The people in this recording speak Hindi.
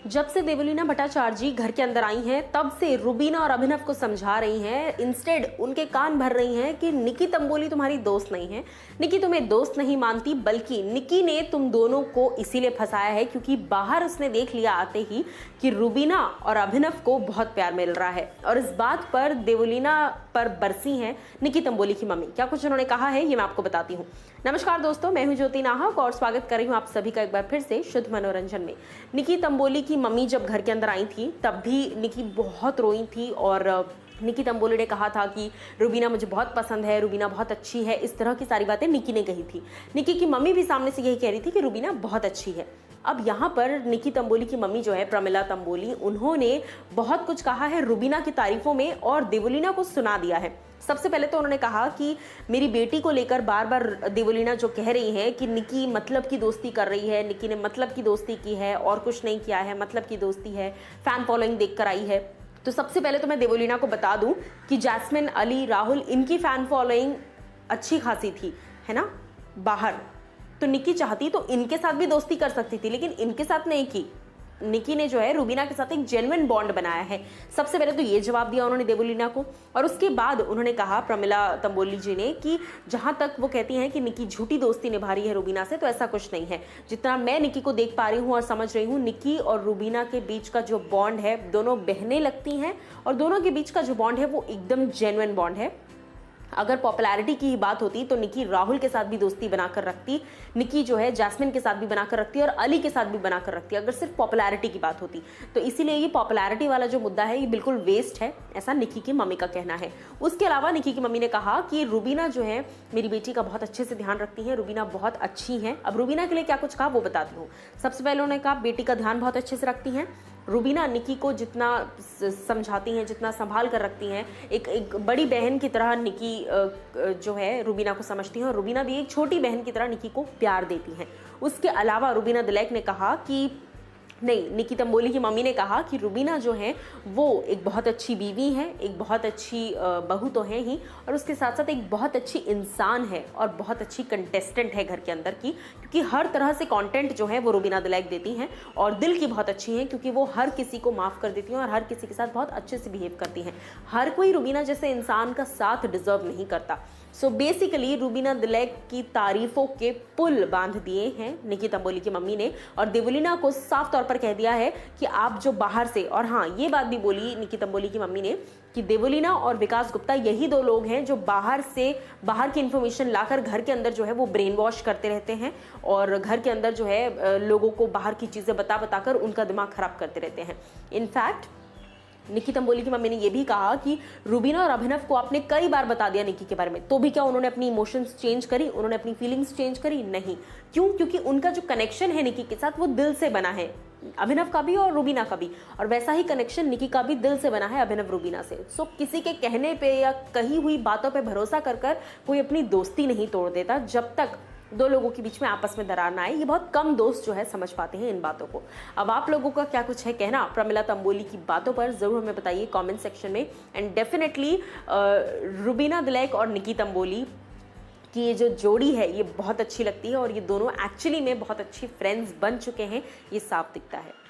जब से देवलीना भट्टाचार्य जी घर के अंदर आई हैं तब से रुबीना और अभिनव को समझा रही हैं, इंस्टेड उनके कान भर रही हैं कि निकी तंबोली तुम्हारी दोस्त नहीं है, निकी तुम्हें दोस्त नहीं मानती, बल्कि निकी ने तुम दोनों को इसीलिए फंसाया है क्योंकि बाहर उसने देख लिया आते ही कि रुबीना और अभिनव को बहुत प्यार मिल रहा है। और इस बात पर देवलीना पर बरसी हैं निकी तंबोली की मम्मी। क्या कुछ उन्होंने कहा है ये मैं आपको बताती हूँ। नमस्कार दोस्तों, मैं हूँ ज्योति नाहक और स्वागत कर रही हूँ आप सभी का एक बार फिर से शुद्ध मनोरंजन में। निकी तंबोली की मम्मी जब घर के अंदर आई थी तब भी निकी बहुत रोई थी और निकी तंबोली ने कहा था कि रुबीना मुझे बहुत पसंद है, रुबीना बहुत अच्छी है, इस तरह की सारी बातें निकी ने कही थी। निकी की मम्मी भी सामने से यही कह रही थी कि रुबीना बहुत अच्छी है। अब यहाँ पर निकी तंबोली की मम्मी जो है प्रमिला तंबोली, उन्होंने बहुत कुछ कहा है रुबीना की तारीफों में और देवलीना को सुना दिया है। सबसे पहले तो उन्होंने कहा कि मेरी बेटी को लेकर बार बार देवलीना जो कह रही है कि निकी मतलब की दोस्ती कर रही है, निकी ने मतलब की दोस्ती की है और कुछ नहीं किया है, मतलब की दोस्ती है, फैन फॉलोइंग देख कर आई है। तो सबसे पहले तो मैं देवलीना को बता दूं कि जैस्मिन, अली, राहुल, इनकी फैन फॉलोइंग अच्छी खासी थी, है ना, बाहर। तो निकी चाहती तो इनके साथ भी दोस्ती कर सकती थी, लेकिन इनके साथ नहीं की। निकी ने जो है रुबीना के साथ एक जेन्युइन बॉन्ड बनाया है। सबसे पहले तो ये जवाब दिया उन्होंने देवलीना को, और उसके बाद उन्होंने कहा प्रमिला तंबोली जी ने कि जहां तक वो कहती हैं कि निकी झूठी दोस्ती निभा रही है रुबीना से, तो ऐसा कुछ नहीं है। जितना मैं निकी को देख पा रही हूँ और समझ रही हूँ, निकी और रुबीना के बीच का जो बॉन्ड है, दोनों बहनें लगती हैं और दोनों के बीच का जो बॉन्ड है वो एकदम जेन्युइन बॉन्ड है। अगर पॉपुलैरिटी की ही बात होती तो निकी राहुल के साथ भी दोस्ती बनाकर रखती, निकी जो है जैस्मिन के साथ भी बनाकर रखती और अली के साथ भी बनाकर रखती, अगर सिर्फ पॉपुलैरिटी की बात होती। तो इसीलिए ये पॉपुलैरिटी वाला जो मुद्दा है ये बिल्कुल वेस्ट है, ऐसा निकी की मम्मी का कहना है। उसके अलावा निकी की मम्मी ने कहा कि रुबीना जो है मेरी बेटी का बहुत अच्छे से ध्यान रखती है, रुबीना बहुत अच्छी है। अब रुबीना के लिए क्या कुछ कहा वो बताती हूँ। सबसे पहले उन्होंने कहा बेटी का ध्यान बहुत अच्छे से रखती हैं। रुबीना निकी को जितना समझाती हैं, जितना संभाल कर रखती हैं, एक बड़ी बहन की तरह निकी जो है रुबीना को समझती हैं और रुबीना भी एक छोटी बहन की तरह निकी को प्यार देती हैं। उसके अलावा रुबीना दिलैक ने कहा कि नहीं, निकी तंबोली की मम्मी ने कहा कि रुबीना जो है वो एक बहुत अच्छी बीवी है, एक बहुत अच्छी बहू तो है ही, और उसके साथ साथ एक बहुत अच्छी इंसान है और बहुत अच्छी कंटेस्टेंट है घर के अंदर की, क्योंकि हर तरह से कंटेंट जो है वो रुबीना दिलैक देती हैं और दिल की बहुत अच्छी हैं, क्योंकि वो हर किसी को माफ़ कर देती हैं और हर किसी के साथ बहुत अच्छे से बिहेव करती हैं। हर कोई रुबीना जैसे इंसान का साथ डिजर्व नहीं करता। सो बेसिकली रुबीना दिलैक की तारीफों के पुल बांध दिए हैं निकी तंबोली की मम्मी ने, और देवलीना को साफ तौर पर कह दिया है कि आप जो बाहर से, और हाँ ये बात भी बोली निकी तंबोली की मम्मी ने कि देवलीना और विकास गुप्ता यही दो लोग हैं जो बाहर की इंफॉर्मेशन लाकर घर के अंदर जो है वो ब्रेन वॉश करते रहते हैं और घर के अंदर जो है लोगों को बाहर की चीज़ें बताकर उनका दिमाग खराब करते रहते हैं। इनफैक्ट निकी तंबोली की मम्मी ने यह भी कहा कि रुबीना और अभिनव को आपने कई बार बता दिया निकी के बारे में, तो भी क्या उन्होंने अपनी इमोशंस चेंज करी, उन्होंने अपनी फीलिंग्स चेंज करी? नहीं। क्यों? क्योंकि उनका जो कनेक्शन है निकी के साथ वो दिल से बना है, अभिनव का भी और रुबीना का भी, और वैसा ही कनेक्शन निकी का भी दिल से बना है अभिनव रुबीना से। सो किसी के कहने पे या कही हुई बातों पे भरोसा कर कोई अपनी दोस्ती नहीं तोड़ देता जब तक दो लोगों के बीच में आपस में दरार ना आए। ये बहुत कम दोस्त जो है समझ पाते हैं इन बातों को। अब आप लोगों का क्या कुछ है कहना प्रमिला तंबोली की बातों पर, जरूर हमें बताइए कमेंट सेक्शन में। एंड डेफिनेटली रुबीना दिलैक और निकी तंबोली की ये जो जोड़ी है ये बहुत अच्छी लगती है और ये दोनों एक्चुअली में बहुत अच्छी फ्रेंड्स बन चुके हैं, ये साफ दिखता है।